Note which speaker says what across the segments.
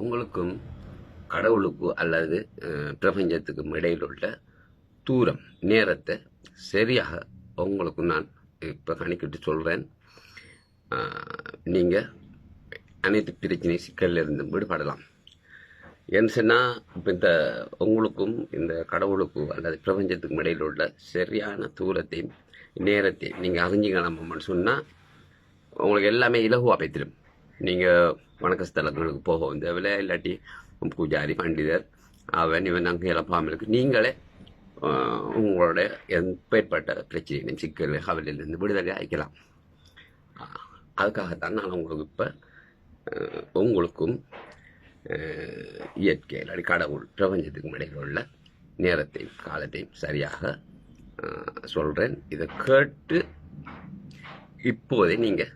Speaker 1: உங்களுக்கும் கடவுளுக்கு அல்லது பிரபஞ்சத்துக்கும் இடையில் உள்ள தூரம் நேரத்தை சரியாக உங்களுக்கு நான் இப்போ கணக்கிட்டு சொல்கிறேன். நீங்கள் அனைத்து பிரச்சனை சிக்கலில் இருந்து விடுபடலாம். ஏன்னு சொன்னால் இப்போ இந்த உங்களுக்கும் இந்த கடவுளுக்கும் அல்லது பிரபஞ்சத்துக்கும் இடையில் உள்ள சரியான தூரத்தையும் நேரத்தையும் நீங்கள் அறிஞ்சிக்கணும்னு சொன்னால் உங்களுக்கு எல்லாமே இலகுவாக பேத்திடும். நீங்கள் வணக்க ஸ்தலங்களுக்கு போக தேவையில்லை, இல்லாட்டி பூஜாரி பண்டிதர் அவன் இவன் அங்கே இழப்பாமல் இருக்கு. நீங்களே உங்களோட எப்பேற்பட்ட பிரச்சனையும் சிக்கல் கவலையிலிருந்து விடுதலை ஆகிக்கலாம். அதுக்காகத்தான் நான் உங்களுக்கு இப்போ உங்களுக்கும் இயற்கை இல்லாட்டி கடவுள் பிரபஞ்சத்துக்கும் இடையில் உள்ள நேரத்தையும் காலத்தையும் சரியாக சொல்கிறேன். இதை கேட்டு இப்போதே நீங்கள்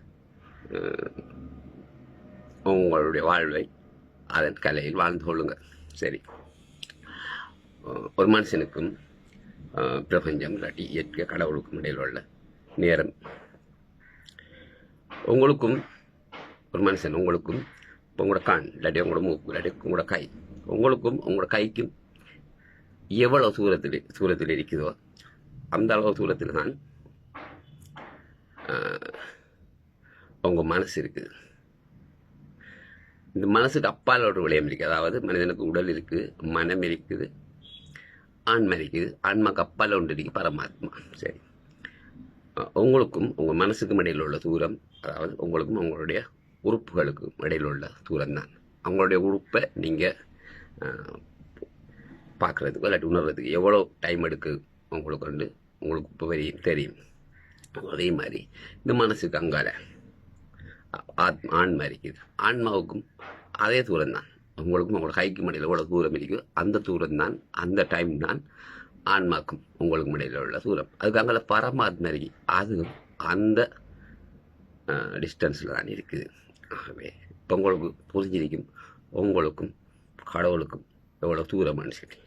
Speaker 1: உங்களுடைய வாழ்வை அதன் கலையில் வாழ்ந்து கொள்ளுங்கள். சரி, ஒரு மனுஷனுக்கும் பிரபஞ்சம் இல்லாட்டி இயற்கை கடவுளுக்கும் இடையில் உள்ள நேரம். உங்களுக்கும் ஒரு மனுஷன் உங்களுக்கும் இப்போ உங்களோட கண் இல்லாட்டி உங்களோட மூக்கு இல்லாட்டி உங்களோட கை உங்களுக்கும் உங்களோட கைக்கும் எவ்வளோ தூரத்தில் இருக்குதோ அந்த அளவு தூரத்தில் தான் உங்கள் மனசு இருக்குது. இந்த மனசுக்கு அப்பால் ஒரு விடயம் இருக்குது. அதாவது மனிதனுக்கு உடல் இருக்குது, மனம் இருக்குது, ஆன்மா இருக்குது. ஆன்மாக்கு அப்பால் ஒன்று இருக்குது, பரமாத்மா. சரி, உங்களுக்கும் உங்கள் மனசுக்கும் இடையில் உள்ள தூரம், அதாவது உங்களுக்கும் உங்களுடைய உறுப்புகளுக்கும் இடையில் உள்ள தூரம் தான். அவங்களுடைய உறுப்பை நீங்கள் பார்க்குறதுக்கு இல்லாட்டி உணர்றதுக்கு எவ்வளோ டைம் எடுக்கு உங்களுக்கு இப்போ வரையும் தெரியும். அதே மாதிரி இந்த மனசுக்கு அங்கால ஆன்மா இருக்குது. ஆன்மாவுக்கும் அதே தூரம் தான். உங்களுக்கும் உங்களோட கைக்கு இடையில் எவ்வளோ தூரம் இருக்குது அந்த தூரம் தான், அந்த டைம் தான் ஆன்மாக்கும் உங்களுக்கும் இடையில் உள்ள தூரம். அதுக்கு அங்கே பரமாத்மா இருக்கு, அது அந்த டிஸ்டன்ஸில் தான் இருக்குது. ஆகவே இப்போ உங்களுக்கு புரிஞ்சிருக்கும் உங்களுக்கும் கடவுளுக்கும் எவ்வளோ தூரமானு சொல்லி.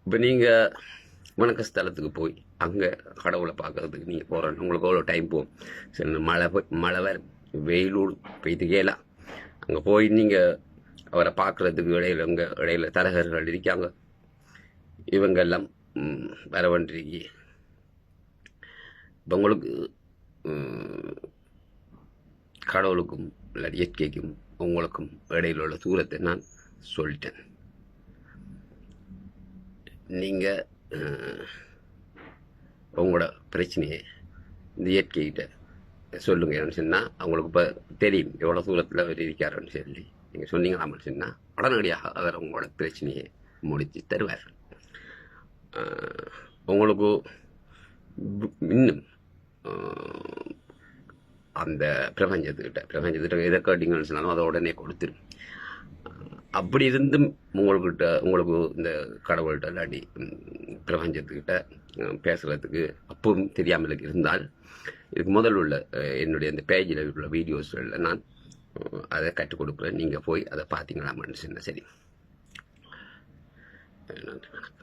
Speaker 1: இப்போ நீங்கள் வணக்க ஸ்தலத்துக்கு போய் அங்கே கடவுளை பார்க்கறதுக்கு நீங்கள் போகிறோன்னு உங்களுக்கு எவ்வளோ டைம் போகும். சரி, மழை வேறு வெயிலூர் பெய்துக்கேலாம் அங்கே போய் நீங்கள் அவரை பார்க்குறதுக்கு இடையில தரகர்கள் இருக்காங்க. இவங்கெல்லாம் வர வேண்டியிருக்கி. இப்போ உங்களுக்கு கடவுளுக்கும் இல்லை இயற்கைக்கும் உங்களுக்கும் இடையில் உள்ள தூரத்தை நான் சொல்லிட்டேன். நீங்கள் உங்களோட பிரச்சனையை இந்த இயற்கைகிட்ட சொல்லுங்க. ஏன்னு சொன்னால் அவங்களுக்கு இப்போ தெரியும் எவ்வளோ தூரத்தில் அவர் இருக்காருன்னு சொல்லி நீங்கள் சொன்னீங்களான்னு சொன்னால் உடனடியாக அவர் உங்களோட பிரச்சனையை முடித்து தருவார். உங்களுக்கு இன்னும் அந்த பிரபஞ்சத்துக்கிட்ட எதை கேட்டீங்கன்னு சொன்னாலும் அதை உடனே கொடுத்துரும். அப்படி இருந்தும் உங்களுக்கு இந்த கடவுள்கிட்ட இல்லாட்டி பிரபஞ்சத்துக்கிட்ட பேசுகிறதுக்கு அப்பவும் தெரியாமல் இருந்தால் இதுக்கு முதல் உள்ள என்னுடைய இந்த பேஜில் உள்ள வீடியோஸ்களில் நான் அதை கற்றுக் கொடுக்குறேன். நீங்கள் போய் அதை பார்த்தீங்களாமான்னு சொன்னால் சரி. நன்றி, வணக்கம்.